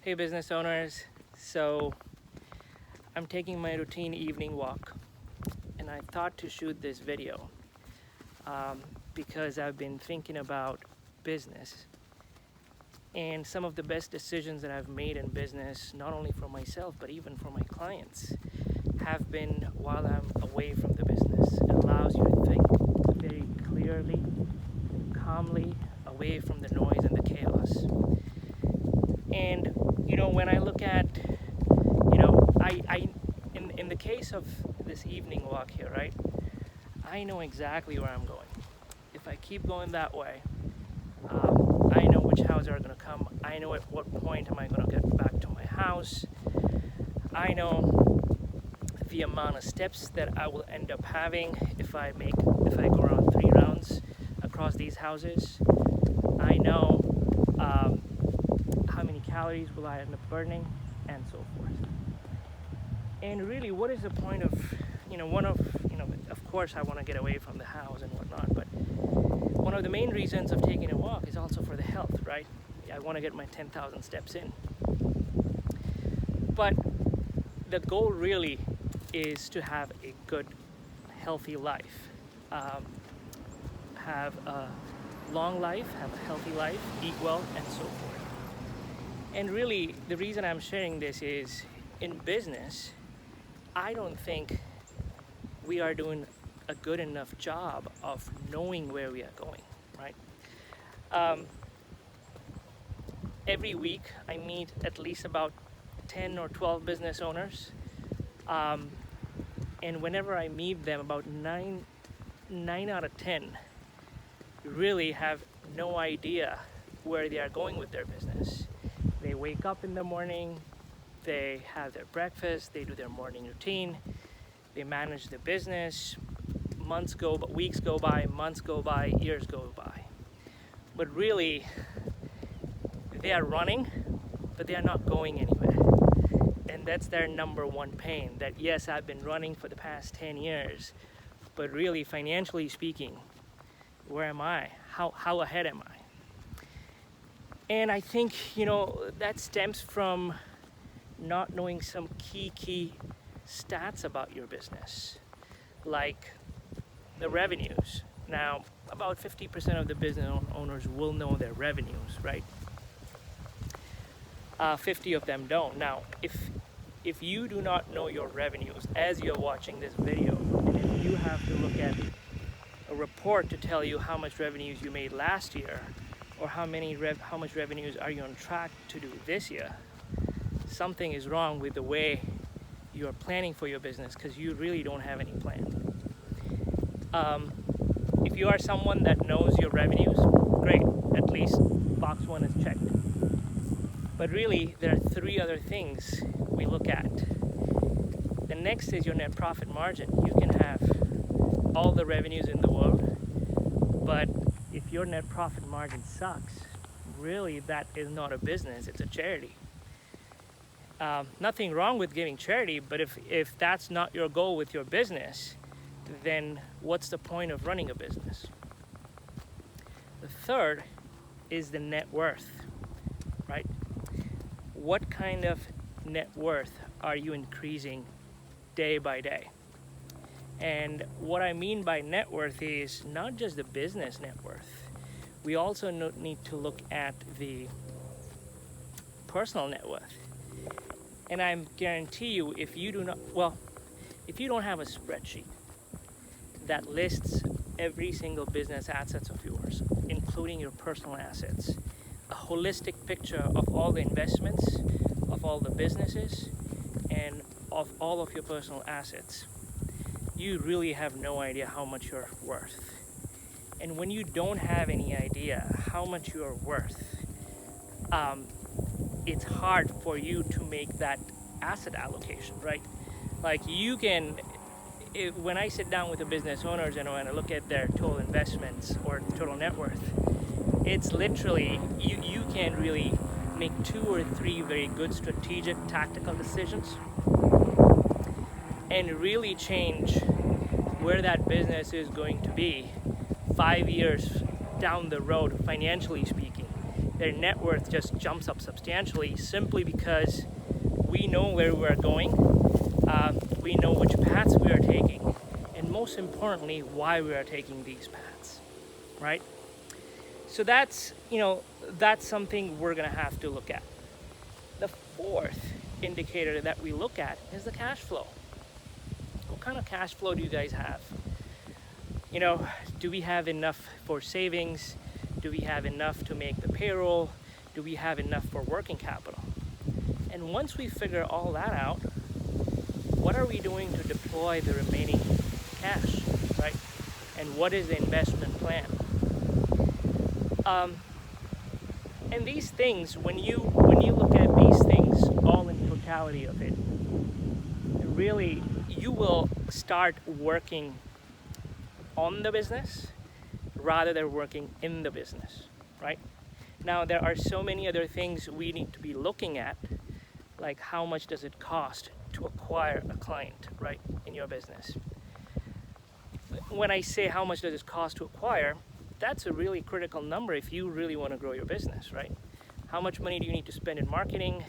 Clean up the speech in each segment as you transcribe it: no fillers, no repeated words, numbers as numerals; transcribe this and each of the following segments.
Hey business owners, so I'm taking my routine evening walk and I thought to shoot this video because I've been thinking about business and some of the best decisions that I've made in business, not only for myself but even for my clients, have been while I'm away from the business. It allows you to think very clearly, calmly, away from the noise and the chaos. And when I look at, in the case of this evening walk here, right? I know exactly where I'm going. If I keep going that way, I know which houses are going to come. I know at what point am I going to get back to my house. I know the amount of steps that I will end up having if I go around 3 rounds across these houses. I know how many calories will I end up burning, and so forth. And really, what is the point of, of course I want to get away from the house and whatnot, but one of the main reasons of taking a walk is also for the health, right? I want to get my 10,000 steps in. But the goal really is to have a good, healthy life. Have a long life, have a healthy life, eat well, and so forth. And really, the reason I'm sharing this is, in business, I don't think we are doing a good enough job of knowing where we are going, right? Every week, I meet at least about 10 or 12 business owners. And whenever I meet them, about 9 out of 10 really have no idea where they are going with their business. They wake up in the morning, they have their breakfast, they do their morning routine, they manage the business. Weeks go by, months go by, years go by. But really, they are running, but they are not going anywhere. And that's their number one pain, that yes, I've been running for the past 10 years, but really, financially speaking, where am I? How ahead am I? And I think, that stems from not knowing some key stats about your business, like the revenues. Now, about 50% of the business owners will know their revenues, right? 50 of them don't. Now, if you do not know your revenues as you're watching this video, and if you have to look at a report to tell you how much revenues you made last year, or how much revenues are you on track to do this year, something is wrong with the way you are planning for your business, because you really don't have any plan. If you are someone that knows your revenues, great, at least box 1 is checked. But really, there are 3 other things we look at. The next is your net profit margin. You can have all the revenues in the world, but if your net profit margin sucks, really that is not a business, it's a charity. Nothing wrong with giving charity, but if that's not your goal with your business, then what's the point of running a business? The third is the net worth, right? What kind of net worth are you increasing day by day? And what I mean by net worth is not just the business net worth. We also need to look at the personal net worth. And I guarantee you, if you don't have a spreadsheet that lists every single business assets of yours, including your personal assets, a holistic picture of all the investments, of all the businesses, and of all of your personal assets, you really have no idea how much you're worth. And when you don't have any idea how much you're worth, it's hard for you to make that asset allocation, right? Like when I sit down with the business owners and when I look at their total investments or total net worth, it's literally, you can really make 2 or 3 very good strategic tactical decisions and really change where that business is going to be 5 years down the road, financially speaking. their net worth just jumps up substantially simply because we know where we're going, we know which paths we are taking, and most importantly, why we are taking these paths, right? So that's, that's something we're gonna have to look at. The fourth indicator that we look at is the cash flow. What kind of cash flow do you guys have? Do we have enough for savings? Do we have enough to make the payroll? Do we have enough for working capital? And once we figure all that out, what are we doing to deploy the remaining cash, right? And what is the investment plan? And these things, when you look at these things all in totality of it, really you will start working on the business rather than working in the business, right? Now there are so many other things we need to be looking at, like how much does it cost to acquire a client, right, in your business. When I say how much does it cost to acquire, that's a really critical number if you really want to grow your business, right? How much money do you need to spend in marketing?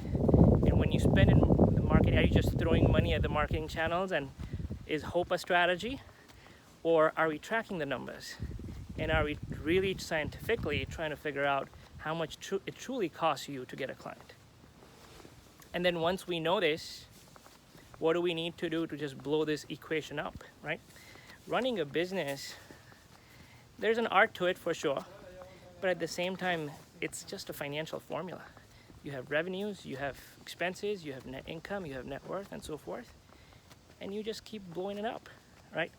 And when you spend in the marketing, are you just throwing money at the marketing channels and is hope a strategy? Or are we tracking the numbers? And are we really scientifically trying to figure out how much it truly costs you to get a client? And then once we know this, what do we need to do to just blow this equation up, right? Running a business, there's an art to it for sure, but at the same time, it's just a financial formula. You have revenues, you have expenses, you have net income, you have net worth, and so forth, and you just keep blowing it up, right?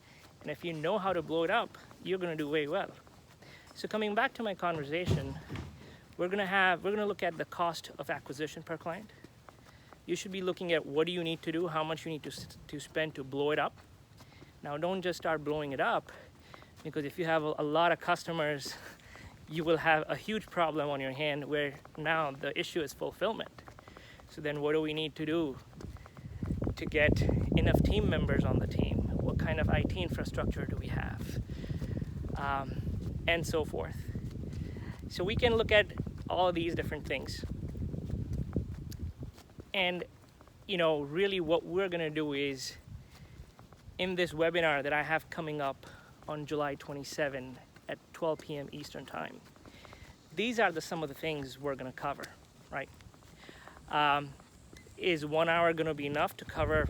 And if you know how to blow it up, you're gonna do way well. So coming back to my conversation, we're gonna look at the cost of acquisition per client. You should be looking at what do you need to do, how much you need to spend to blow it up. Now, don't just start blowing it up, because if you have a lot of customers, you will have a huge problem on your hand where now the issue is fulfillment. So then what do we need to do to get enough team members on the team? What kind of IT infrastructure do we have? And so forth. So we can look at all of these different things. And, really what we're gonna do is, in this webinar that I have coming up on July 27 at 12 p.m. Eastern Time, these are some of the things we're gonna cover, right? Is 1 hour gonna be enough to cover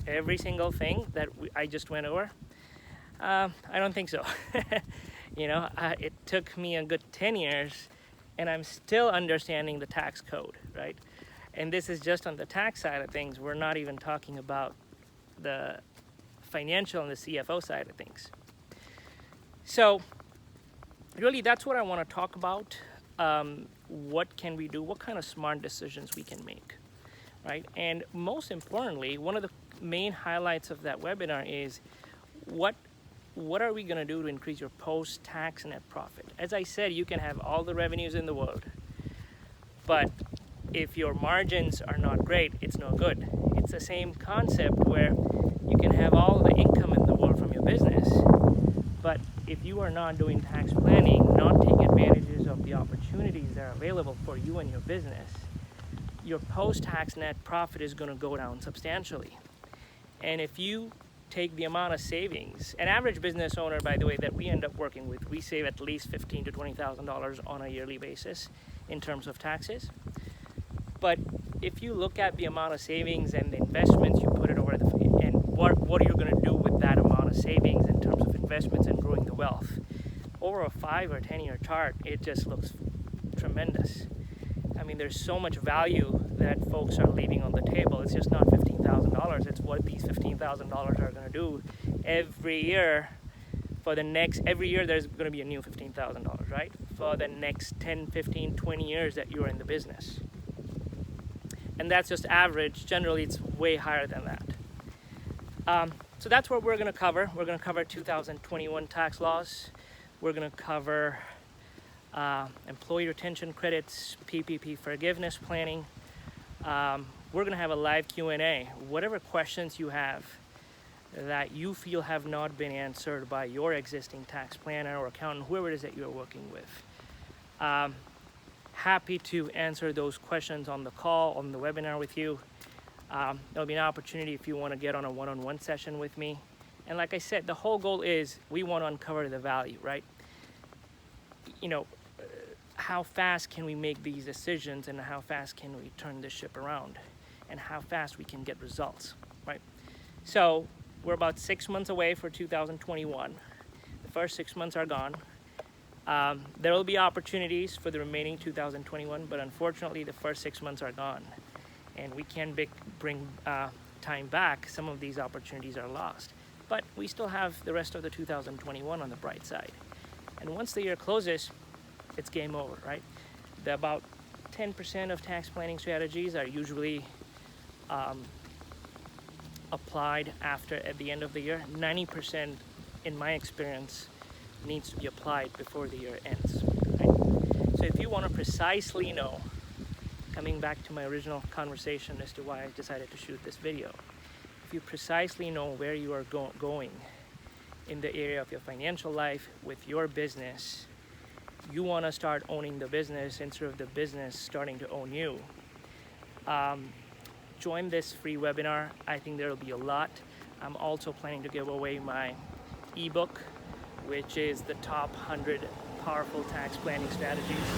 every single thing that I just went over? I don't think so. It took me a good 10 years and I'm still understanding the tax code, right? And this is just on the tax side of things. We're not even talking about the financial and the CFO side of things. So really that's what I want to talk about. What can we do? What kind of smart decisions we can make, right? And most importantly, one of the main highlights of that webinar is what are we going to do to increase your post-tax net profit? As I said, you can have all the revenues in the world, but if your margins are not great, it's no good. It's the same concept where you can have all the income in the world from your business, but if you are not doing tax planning, not taking advantages of the opportunities that are available for you and your business, your post-tax net profit is going to go down substantially. And if you take the amount of savings, an average business owner, by the way, that we end up working with, we save at least $15,000 to $20,000 on a yearly basis in terms of taxes. But if you look at the amount of savings and the investments you put it over and what are you going to do with that amount of savings in terms of investments and growing the wealth, over a 5 or 10 year chart, it just looks tremendous. I mean, there's so much value that folks are leaving on the table. It's just not $15,000. It's what these $15,000 are going to do every year. Every year there's going to be a new $15,000, right? For the next 10, 15, 20 years that you're in the business. And that's just average. Generally, it's way higher than that. So that's what we're going to cover. We're going to cover 2021 tax laws. We're going to cover employee retention credits, PPP forgiveness planning. We're going to have a live Q&A. Whatever questions you have that you feel have not been answered by your existing tax planner or accountant, whoever it is that you're working with, happy to answer those questions on the call, on the webinar with you. There'll be an opportunity if you want to get on a one-on-one session with me. And like I said, the whole goal is we want to uncover the value, right? You know, how fast can we make these decisions, and how fast can we turn this ship around, and how fast we can get results, right? So we're about 6 months away for 2021. The first 6 months are gone. There will be opportunities for the remaining 2021, but unfortunately the first 6 months are gone, and we can't bring time back. Some of these opportunities are lost, but we still have the rest of the 2021 on the bright side. And once the year closes, it's game over, right? About 10% of tax planning strategies are usually applied at the end of the year. 90%, in my experience, needs to be applied before the year ends, right? So if you want to precisely know, coming back to my original conversation as to why I decided to shoot this video, if you precisely know where you are going in the area of your financial life with your business, you want to start owning the business instead of the business starting to own you, join this free webinar. I think there will be a lot. I'm also planning to give away my ebook, which is the top 100 powerful tax planning strategies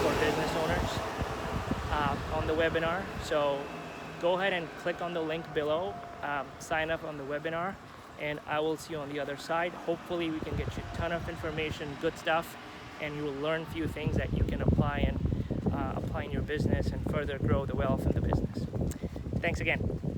for business owners, on the webinar. So go ahead and click on the link below, sign up on the webinar, and I will see you on the other side. Hopefully we can get you a ton of information, good stuff, and you will learn a few things that you can apply in your business and further grow the wealth in the business. Thanks again.